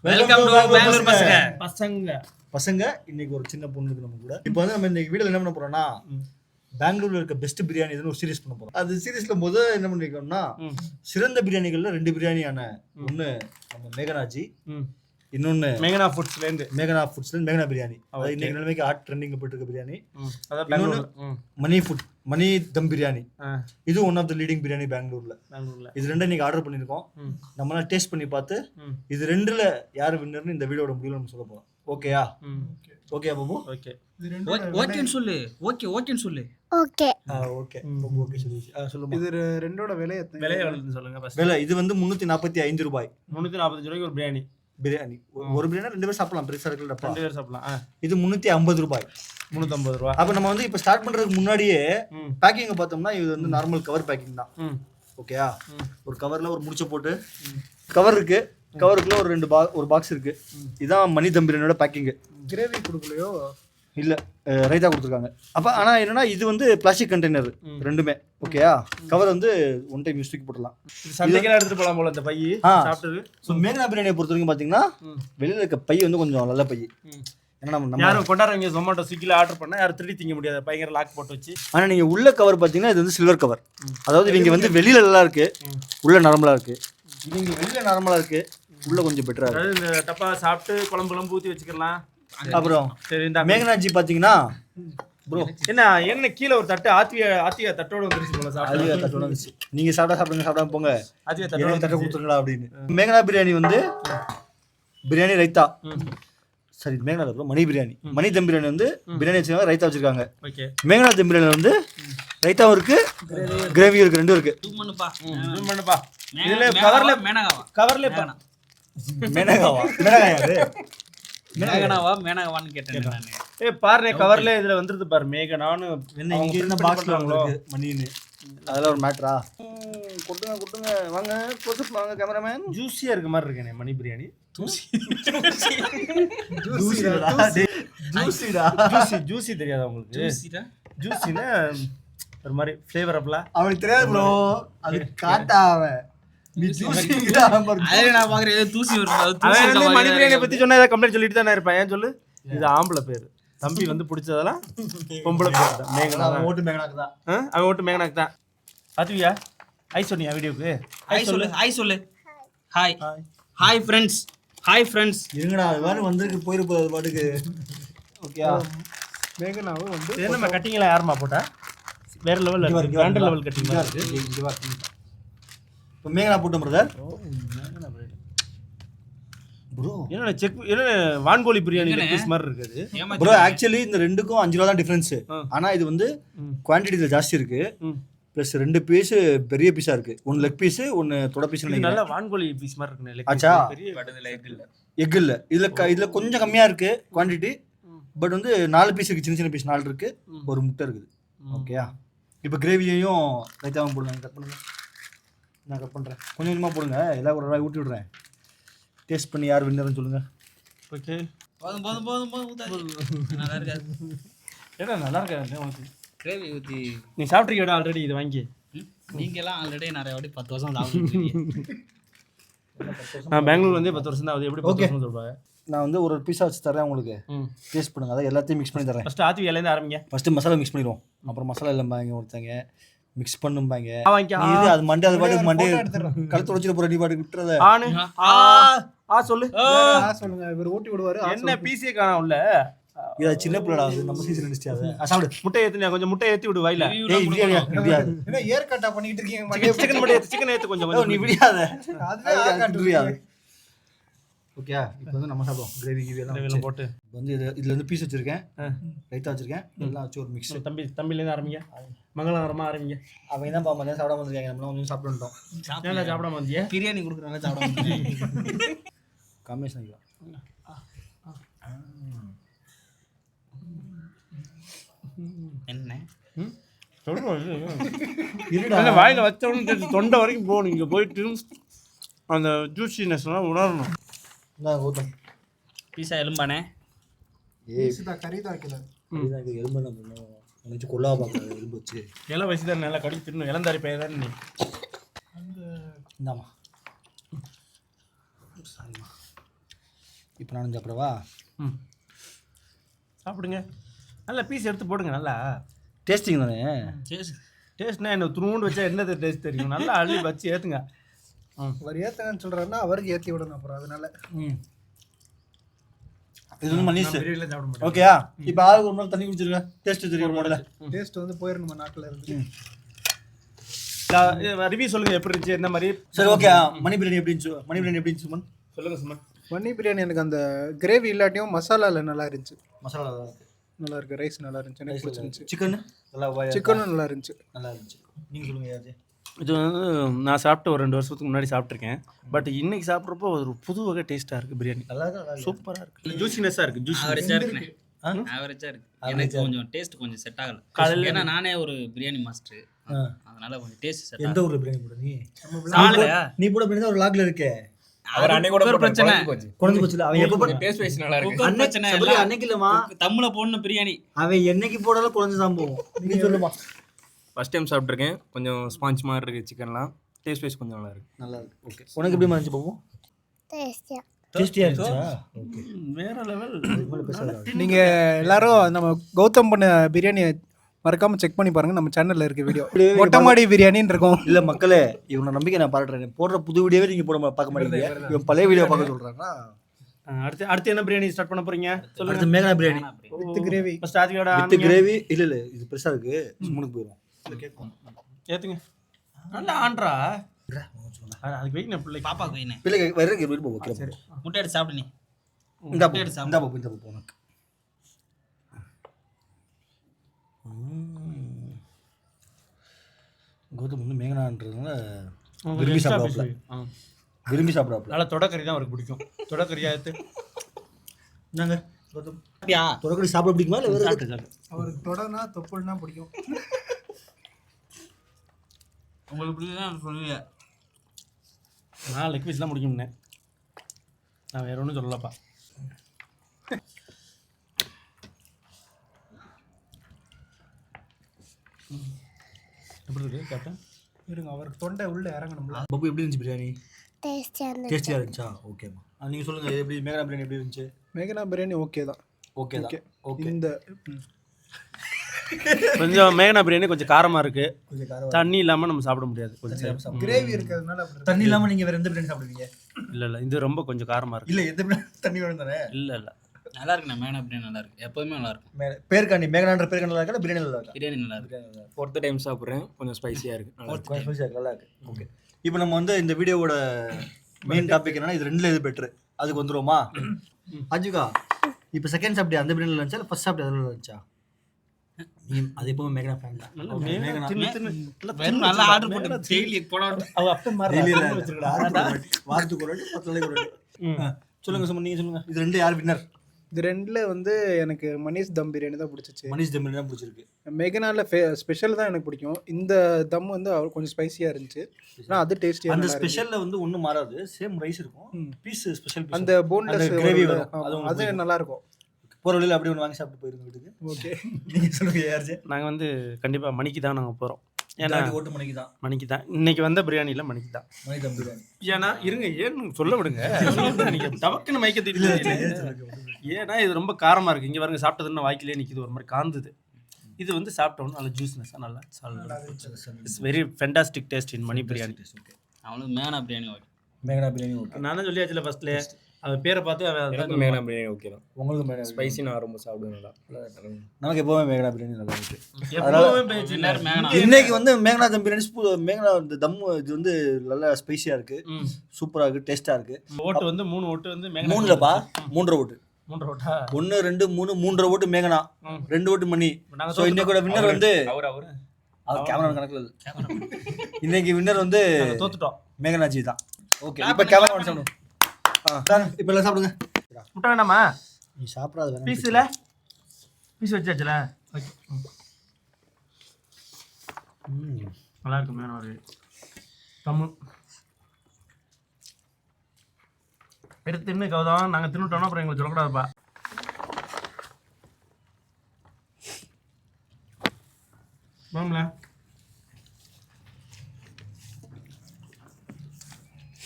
Welcome to Bangalore பசங்க. பசங்க இன்னைக்கு ஒரு சின்ன பொண்ணு இருக்கு நம்ம கூட. இப்போ வந்து நம்ம இந்த வீடியோல என்ன பண்ண போறோம்னா பெங்களூர்ல இருக்க பெஸ்ட் பிரியாணி இதுன்னு ஒரு சீரிஸ் பண்ண போறோம். அது சீரிஸ்ல முதல்ல என்ன பண்ணிருக்கோம்னா சிறந்த பிரியாணிகள்ல 2 பிரியாணியான ஒன்னு நம்ம மேகனாஜி, இன்னொன்னு மேகனா ஃபுட்ஸ்ல இருந்து மேகனா பிரியாணி. அது இன்னைக்கு நிலைமைக்கு ஹாட் ட்ரெண்டிங்ல போயிட்டு இருக்க பிரியாணி. இன்னொன்னு மணி தம் பிரியாணி. இது one of the leading biryani பெங்களூர்ல. இது ரெண்டும் இன்னைக்கு ஆர்டர் பண்ணிருக்கோம். நம்மளால டேஸ்ட் பண்ணி பார்த்து இது ரெண்டுல யார் வின்னர்னு இந்த வீடியோட முடிவுல நம்ம சொல்ல போறோம். ஓகேயா? ஓகே பாபு. ஓகே. ஓகேன்னு சொல்லு. ஓகேன்னு சொல்லு. ஓகே. ஓகே. பாபு ஓகே சொல்லு. சொல்லுங்க. இது ரெண்டோட விலை எவ்வளவுன்னு சொல்லுங்க ஃபர்ஸ்ட். விலை இது வந்து 345 ரூபாய். 345 ரூபாய்க்கு ஒரு பிரியாணி. ஒரு பிரியாணி 2 பேர் சாப்பிடலாம். பெருசா இருக்குல்ல. 2 பேர் சாப்பிடலாம். இது 350 ரூபாய். 350 ரூபாய். அப்ப நம்ம வந்து இப்ப ஸ்டார்ட் பண்றதுக்கு முன்னாடியே பேக்கிங் பார்த்தோம்னா இது வந்து நார்மல் கவர் பேக்கிங் தான். ஓகேயா? ஒரு கவர்ல ஒரு முடிச்ச போட்டு கவர் இருக்கு. கவருக்குள்ள ஒரு பாக்ஸ் இருக்கு. இதான் மணி தம் பிரியாணியோட பேக்கிங். கிரேவி கொடுக்கலையோ இல்ல ரைத்தா கொடுத்துருக்காங்க. அப்ப ஆனா என்னன்னா இது வந்து பிளாஸ்டிக் கண்டெய்னர் ரெண்டுமே. ஓகேயா? கவர் வந்து ஒன் டைம் யூஸ் போடலாம். சந்தைக்கு எடுத்துட்டு போலாம் போல இந்த பை சாப்பிட்டது. ஸோ மேகனா பிரியாணியை பொறுத்த வரைக்கும் பாத்தீங்கன்னா வெளியில இருக்க பை வந்து கொஞ்சம் நல்ல பை. ஏன்னா நம்ம யாரும் கொண்டாடுறவங்க ஜொமேட்டோ ஸ்விக்கில ஆர்டர் பண்ணா யாரும் திருடி திங்க முடியாது. பயங்கர லாக் போட்டு வச்சு. ஆனா நீங்க உள்ள கவர் பாத்தீங்கன்னா இது வந்து சில்வர் கவர். அதாவது இவங்க வந்து வெளியில நல்லா இருக்கு, உள்ள நார்மலா இருக்கு. இவங்க வெளியில நார்மலா இருக்கு, உள்ள கொஞ்சம் பெட்டரா இருக்கு. அதாவது இந்த டப்பா சாப்பிட்டு குழம்பு ஊத்தி வச்சுக்கலாம். அப்புறம் சரி இந்த மேகனாஜி பாத்தீங்கன்னா ப்ரோ என்ன கீழே ஒரு தட்டு ஆத்தியா தட்டோட வந்துருச்சு போல. ஆத்தியா தட்டோட வந்துச்சு. நீங்க சாப்பிடாம போங்க. ஆத்தியா தட்டை கொடுத்துருங்களா அப்படின்னு. மேகனா பிரியாணி வந்து பிரியாணி ரைத்தா. சரி மேகனா ப்ரோ மணி பிரியாணி. மணி தம் பிரியாணி வந்து பிரியாணி வச்சிருக்காங்க, ரைத்தா வச்சிருக்காங்க. ஓகே. மேகனா தம் பிரியாணி வந்து ரைத்தாவும் இருக்கு, கிரேவி இருக்கு, ரெண்டும் இருக்கு. பண்ணுப்பா. இதுல கவர்ல மேனகாவான்னு கேட்டேன் நானு. பாரு கவர்ல இதுல வந்துருது பாரு மேகனான்னு. என்ன இங்க இருந்த பாக்ஸ்ல உங்களுக்கு மணின்னு அதெல்லாம் ஒரு மேட்டரா? கொட்டுங்க வாங்க க்ளோஸ் வாங்க கேமராமேன். ஜூஸியா இருக்க மாதிரி இருக்கேனே மணி பிரியாணி. ஜூஸி தெரியாதா உங்களுக்கு? ஜூஸினா ஒரு மாதிரி ஃப்ளேவரபிளா. அவனுக்கு தெரியாது ப்ரோ, அது காட்டா அவன். நீ ஜூஸிங்கடா நம்பர். அதே நான் பாக்குறேன் ஏதோ தூசி வருது. அவன் மணி பிரியாணியை பத்தி சொன்னா ஏதாவது கம்ப்ளைண்ட் சொல்லிட்டு தானே இருப்பேன். ஏன் சொல்லு? இது ஆம்பளை பேரு. தம்பி வந்து பிடிச்சதெல்லாம் பொம்பளை பேர் தான். மேகனா ஓட்டு மேகனாக்கு தான். அவன் ஓட்டு மேகனாக்கு தான். அதுவியா ஹாய் சொன்னியா வீடியோக்கு? ஹாய் சொல்லு. Hi friends. இருங்கடா அது மாதிரி வந்திருக்கு போயிரு போகுது பாட்டுக்கு. ஓகேயா? மேகனாவும் வந்து நம்ம கட்டிங்களா யாருமா போட்டா வேற லெவல்ல இருக்கு. பிராண்ட் லெவல் கட்டிங் இருக்கு. இங்க வா. இப்போ மேகனா போட்டோம் பிரதர். ப்ரோ என்ன வான்கோழி பிரியாணி பீஸ் மாதிரி இருக்குது ப்ரோ. ஆக்சுவலி இந்த ரெண்டுக்கும் 5 ரூபா தான் டிஃபரன்ஸ். ஆனா இது வந்து குவான்டிட்டில ஜாஸ்தி இருக்கு. பிளஸ் 2 பீஸ் பெரிய பீஸா இருக்கு. ஒன்னு லெக் பீஸ், ஒன்னு தொட பீஸ். நல்ல வான்கோழி பீஸ் மாதிரி இருக்கு. ஆச்சா? பெரிய எக் இல்ல. இதுல கொஞ்சம் கம்மியா இருக்கு குவான்டிட்டி. பட் வந்து 4 பீஸ் இருக்கு. சின்ன பீஸ் 4 இருக்கு. ஒரு முட்டை இருக்குது. ஓகேயா? இப்போ கிரேவியையும் ரைத்தாவும் போடுங்க. கட் பண்ணுங்க. நான் கட் பண்றேன். கொஞ்சம் கொஞ்சமா போடுங்க. எல்லாம் ஒரு ரூபாய் ஊட்டி விடுறேன். டேஸ்ட் பண்ணி யார் வின்னர்னு சொல்லுங்க. ஓகே. போதும் நல்லா இருக்காது. ஏடா நல்லா இருக்காது உனக்கு கிரேவி ஊத்தி. நீ சாப்பிட்ருக்கீடா ஆல்ரெடி இதை வாங்கி? நீங்க எல்லாம் ஆல்ரெடி நிறைய வாட்டி 10 வருஷம் சாப்பிட்டுருக்கீங்க. நான் பெங்களூர் வந்து 10 வருஷம் தான் ஆகுது. எப்படி 10 வருஷம் சொல்றாங்க? நான் வந்து ஒரு பீஸா வச்சு தரேன் உங்களுக்கு. டேஸ்ட் பண்ணுங்க. அதான் எல்லாத்தையும் மிக்ஸ் பண்ணி தரேன். ஃபர்ஸ்ட் ஆத்தி இலையில ஆரம்பிங்க. ஃபர்ஸ்ட் மசாலா மிக்ஸ் பண்ணிடுவோம். அப்புறம் மசாலா இல்லம்பாங்க ஒருத்தங்க மிக்ஸ் பண்ணும்பாங்க. இது அது மண்டே அது பாட்டுக்கு மண்டே கழுத்து உடைச்சிட்டு போற. நீ பாட்டுக்கு விட்டுறத. சொல்லு. சொல்லுங்க. இவர் ஊட்டி விடுவாரு. என்ன பீஸே காணா உள்ள. இது சின்ன பிள்ளடா. அது நம்ம சீசன் நினைச்சியா? சாப்பிடு. முட்டை ஏத்துனியா? கொஞ்சம் முட்டை ஏத்தி விடு வாயில. ஏய் இடியா முடியாது. என்ன ஏர் கட்டா பண்ணிட்டு இருக்கீங்க? சிக்கன் முட்டை ஏத்து. சிக்கன் ஏத்து கொஞ்சம். நீ விடியாத. அதுவே ஆகாட்டுறியா? ஓகே. இப்போ வந்து நம்ம சாப்பிடுவோம். கிரேவி எல்லாம் போட்டு வந்து இதுல இருந்து பீஸ் வச்சிருக்கேன், ரைத்தா வச்சிருக்கேன். எல்லாம் வச்சு ஒரு மிக்ஸ். தம்பில இருந்து ஆரம்பிங்க. மங்களகரமா ஆரம்பிங்க. அவங்க தான் பாமா சாப்பிடாம வந்திருக்காங்க. நம்மளும் கொஞ்சம் சாப்பிட்டு வந்துட்டோம். ஏன்டா சாப்பிடாம வந்தியா? பிரியாணி கொடுக்குறாங்க சாப்பிடாம வந்தீங்க. காம்பினேஷன் ஐயா. என்ன சொல்லுங்க. வாயில வச்ச உடனே தொண்டை வரைக்கும் போகணும். இங்க போயிட்டு அந்த ஜூஸினஸ் எல்லாம் உணரணும். பீஸா எலும்பானே. கறி எலும்பு நினைச்சு கொள்ளா பார்க்க எலும்பு வச்சு இலை வச்சு தான் நல்லா கடிச்சு தின்னு. இளந்தாரி பையன் தான் நீ. இந்தாமா இப்போ நானும் சாப்பிடவா? ம் சாப்பிடுங்க. நல்லா பீஸ் எடுத்து போடுங்க. நல்லா டேஸ்டிங் தானே. டேஸ்ட்னா என்ன துருண்டு வச்சா என்னது டேஸ்ட் தெரியும். நல்லா அள்ளி வச்சு ஏற்றுங்க. அவர் ஏற்றுங்கன்னு சொல்கிறாருன்னா அவருக்கு ஏற்றி விடணும் அப்புறம் அதனால. இது வந்து மனிஷ் பிரியாணியில் சாப்பிட மாட்டேன். ஓகேயா? இப்போ ஆளுக்கு ஒரு நாள் தண்ணி குடிச்சிருங்க. டேஸ்ட் தெரியும் முதல்ல. டேஸ்ட் வந்து போயிடும் நம்ம நாட்டில் இருந்து. ரிவ்யூ சொல்லுங்க எப்படி இருந்துச்சு என்ன மாதிரி. சரி ஓகே. மணி பிரியாணி எப்படி இருந்துச்சு? மணி பிரியாணி எப்படி இருந்துச்சு சுமன்? சொல்லுங்க சுமன். மணி பிரியாணி எனக்கு அந்த கிரேவி இல்லாட்டியும் மசாலாவில் நல்லா இருந்துச்சு. மசாலா நல்லா இருக்கு. நல்லா இருக்கு. ரைஸ் நல்லா இருந்துச்சு. எனக்கு பிடிச்சிருந்துச்சு. சிக்கன் நல்லா சிக்கனும் நல்லா இருந்துச்சு. நல்லா இருந்துச்சு. நீங்கள் சொல்லுங்கள் யாரு? இது வந்து நான் சாப்பிட்டு ஒரு 2 வருஷத்துக்கு முன்னாடி சாப்பிட்ருக்கேன். பட் இன்னைக்கு சாப்பிட்றப்போ ஒரு புது வகை டேஸ்ட்டாக இருக்குது பிரியாணி. நல்லா இருக்கு. சூப்பராக இருக்குது. ஜூசினஸ்ஸாக இருக்குது. ஜூசி ஆவரேஜா இருக்குண்ணே. ஆவரேஜா இருக்கு. எனக்கு கொஞ்சம் டேஸ்ட் கொஞ்சம் செட் ஆகல. ஏன்னா நானே ஒரு பிரியாணி மாஸ்டர், அதனால கொஞ்சம் டேஸ்ட் செட். எந்த ஊர்ல பிரியாணி போட நீ? ஆகலையா? நீ போட பிரியாணி ஒரு லாக்ல இருக்கே. அவர் அன்னைக்கு கூட பிரச்சனை குறைஞ்சு போச்சுல. அவன் எப்ப போட டேஸ்ட் வைஸ் நல்லா இருக்கு. குக்கர் பிரச்சனை சபரி அன்னைக்கு இல்லமா. தம்முல போடணும் பிரியாணி. அவன் என்னைக்கு போடாலும் குறைஞ்சு தான் போகும். நீ சொல்லுமா. ஃபர்ஸ்ட் டைம் சாப்பிட்ருக்கேன். கொஞ்சம் ஸ்பாஞ்ச் மாதிரி இருக்குது சிக்கன்லாம். டேஸ்ட் வைஸ் கொஞ்சம் நல்லா இருக்குது. நல்லா இருக்கு. ஓகே. உனக்கு எப்படி இருந்துச்சு பாப்போம்? டேஸ்டியா இருந்துச்சா? ஓகே. வேற லெவல். நீங்கள் எல்லாரும் நம்ம கௌதம் பண்ண பிரியாணியை மறக்காம செக் பண்ணி பாருங்க. நம்ம சேனல்ல இருக்க வீடியோ மொட்டமாடி பிரியாணின்னு இருக்கும். இல்ல மக்களே, இவன நம்பிக்கை நான் பாராட்டுறேன். போடுற புது வீடியோவே நீங்க பார்க்க மாட்டீங்க. இவன் பழைய வீடியோ பார்க்க சொல்றானா? அடுத்து என்ன பிரியாணி ஸ்டார்ட் பண்ண போறீங்க சொல்லுங்க. அடுத்து மேகனா பிரியாணி வித் கிரேவி. ஃபர்ஸ்ட் ஆதியோட வித் கிரேவி. இல்ல இது பெருசா இருக்கு. சும்முனுக்கு போயிடும். ஏத்துங்க. நல்லா ஆண்ட்ரா. அதுக்கு வெயிட் நான் பிள்ளை பாப்பாக்கு வைனே. பிள்ளை வர வீடு போ. ஓகே. முட்டை எடுத்து சாப்பிடு நீ. இந்த பாப்பு உனக்கு. கௌதம் வந்து மேகனான்றதுனால விரும்பி சாப்பிடுவாப்ல. நல்லா தொடக்கறி தான் அவருக்கு பிடிக்கும். தொடக்கறியா எடுத்து என்னங்க கௌதம் அப்படியா? தொடக்கறி சாப்பிட பிடிக்குமா இல்ல வேற அவருக்கு தொடனா தொப்புள்னா பிடிக்கும். உங்களுக்கு பிடிக்குதான் சொல்லுங்க. நான் லெக் பீஸ் தான் முடிக்கும்னே. நான் வேற ஒன்றும் சொல்லலப்பா. எப்படி இருக்கு கேட்டேன். இருங்க அவருக்கு தொண்டை உள்ள இறங்கணும்ல. பாபு எப்படி இருந்துச்சு பிரியாணி? டேஸ்டியா இருந்துச்சா? ஓகேம்மா. நீங்க சொல்லுங்க எப்படி மேகனா பிரியாணி எப்படி இருந்துச்சு? மேகனா பிரியாணி ஓகே தான். ஓகே. இந்த கொஞ்சம் மேகனா பிரியாணி கொஞ்சம் காரமா இருக்கு. கொஞ்சம் காரம். தண்ணி இல்லாம நம்ம சாப்பிட முடியாது. கொஞ்சம் கிரேவி இருக்கிறதுனால அப்படி தண்ணி இல்லாம நீங்க வேற எந்த பிரியாணி சாப்பிடுவீங்க? இல்ல இது ரொம்ப கொஞ்சம் காரமா இருக்கு. இல்ல எந்த பிரியாணி தண்ணி வேணும் தானே? இல்ல நல்லா இருக்குண்ணே. மேகனா பிரியாணி நல்லா இருக்கு. எப்பவுமே நல்லா இருக்கும். பேர்காண்டி மேகனான்ற பேர் நல்லா இருக்கா? பிரியாணி நல்லா இருக்கா? பிரியாணி நல்லா இருக்கு. ஃபோர்த் டைம் சாப்பிட்றேன். கொஞ்சம் ஸ்பைசியாக இருக்குது. நல்லா இருக்கு. ஓகே. இப்போ நம்ம வந்து இந்த வீடியோவோட மெயின் டாபிக் என்னன்னா இது ரெண்டுல எது பெட்டர் அதுக்கு வந்துருவோமா? அஜுகா இப்போ செகண்ட் சாப்பிட்டு அந்த பிரியாணில இருந்துச்சா இல்லை ஃபர்ஸ்ட் சாப்பிட்டு அதில் இருந்துச்சா? நீ அது எப்பவுமே மேகனா ஃபேன் தான். நல்லா ஆர்டர் போட்டு டெய்லி போடாது. அவ அப்ப மாதிரி வாரத்துக்கு ஒரு 10 நாளைக்கு ஒரு. சொல்லுங்க சும்மா நீங்க சொல்லுங்க. இது ரெண்டு யார் வின்னர்? இது ரெண்டுல வந்து எனக்கு மனிஷ் தம் பிரியாணி தான் பிடிச்சிச்சு. மனிஷ் தம் பிரியாணி தான் பிடிச்சிருக்கு. மேகனால ஸ்பெஷல் தான் எனக்கு பிடிக்கும். இந்த தம் வந்து கொஞ்சம் ஸ்பைசியா இருந்துச்சு. ஆனால் அது டேஸ்டியா. அந்த ஸ்பெஷல்ல வந்து ஒன்றும் மாறாது. சேம் ரைஸ் இருக்கும். Piece special piece. அந்த போன்லெஸ் கிரேவி வரும். அது நல்லா இருக்கும். போகிற வழியில் அப்படியே ஒன்று வாங்கி சாப்பிட்டு போயிருங்க வீட்டுக்கு. ஓகே. நீங்கள் சொல்லுங்கள் யாரு? நாங்கள் வந்து கண்டிப்பாக மணிக்கு தான் நாங்கள் போகிறோம். ஏன்னா ஓட்டு மணிக்கு தான் இன்னைக்கு வந்த பிரியாணியில் மணிக்கு தான். மணி தம் பிரியாணி. ஏன்னா இருங்க ஏன்னு சொல்ல விடுங்க. நீங்கள் டபக்குன்னு மயக்கத்திட்டு. ஏன்னா இது ரொம்ப காரமாக இருக்குது. இங்கே பாருங்க சாப்பிட்டதுன்னு வாய்க்கிலே நிற்கிது. ஒரு மாதிரி காந்துது. இது வந்து சாப்பிட்டோன்னு நல்ல ஜூஸ்னஸாக நல்லா it's very fantastic taste in Mani biryani. அவனுக்கு மேகனா பிரியாணி ஓகே. மேகனா பிரியாணி ஓகே. நான் தான் சொல்லியாச்சுல ஃபர்ஸ்ட்லேயே அவன் பேரை பார்த்து அவன் மேகனா பிரியாணி ஓகே தான். உங்களுக்கு மேகனா ஸ்பைசி நான் ரொம்ப சாப்பிடுவேன். நல்லா நமக்கு எப்போவுமே மேகனா பிரியாணி நல்லா இருக்கு. மேகனா இன்னைக்கு வந்து மேகனா தம் பிரியாணி மேகனா தம் இது வந்து நல்லா ஸ்பைசியாக இருக்கு. சூப்பராக இருக்கு. டேஸ்ட்டாக இருக்கு. ஓட்டு வந்து 3 ஓட்டு வந்து மேகனா. 3லப்பா 3 ஓட்டு. 3 ஓட்டா 1 2 3 3 ஓட்டு மேகனா 2 ஓட்டு மணி. ஸோ இன்னைக்கு வின்னர் வந்து அவர் கேமரா கணக்கில் இல்லை. இன்னைக்கு வின்னர் வந்து தோத்துட்டோம். மேகனாஜி தான். ஓகே. இப்போ கேமரா ஒன் சாப்பிடுங்க. இப்போ எல்லாம் சாப்பிடுங்க. முட்டை வேண்டாமா? நீ சாப்பிடாத வேணாம். பீஸில் பீஸ் வச்சாச்சுல. ஓகே. நல்லா இருக்கும். மேலே ஒரு தமிழ் எடுத்து தின்னு கௌதம். நாங்கள் தின்னுட்டோம்னா அப்புறம் எங்களுக்கு சொல்லக்கூடாதுப்பா.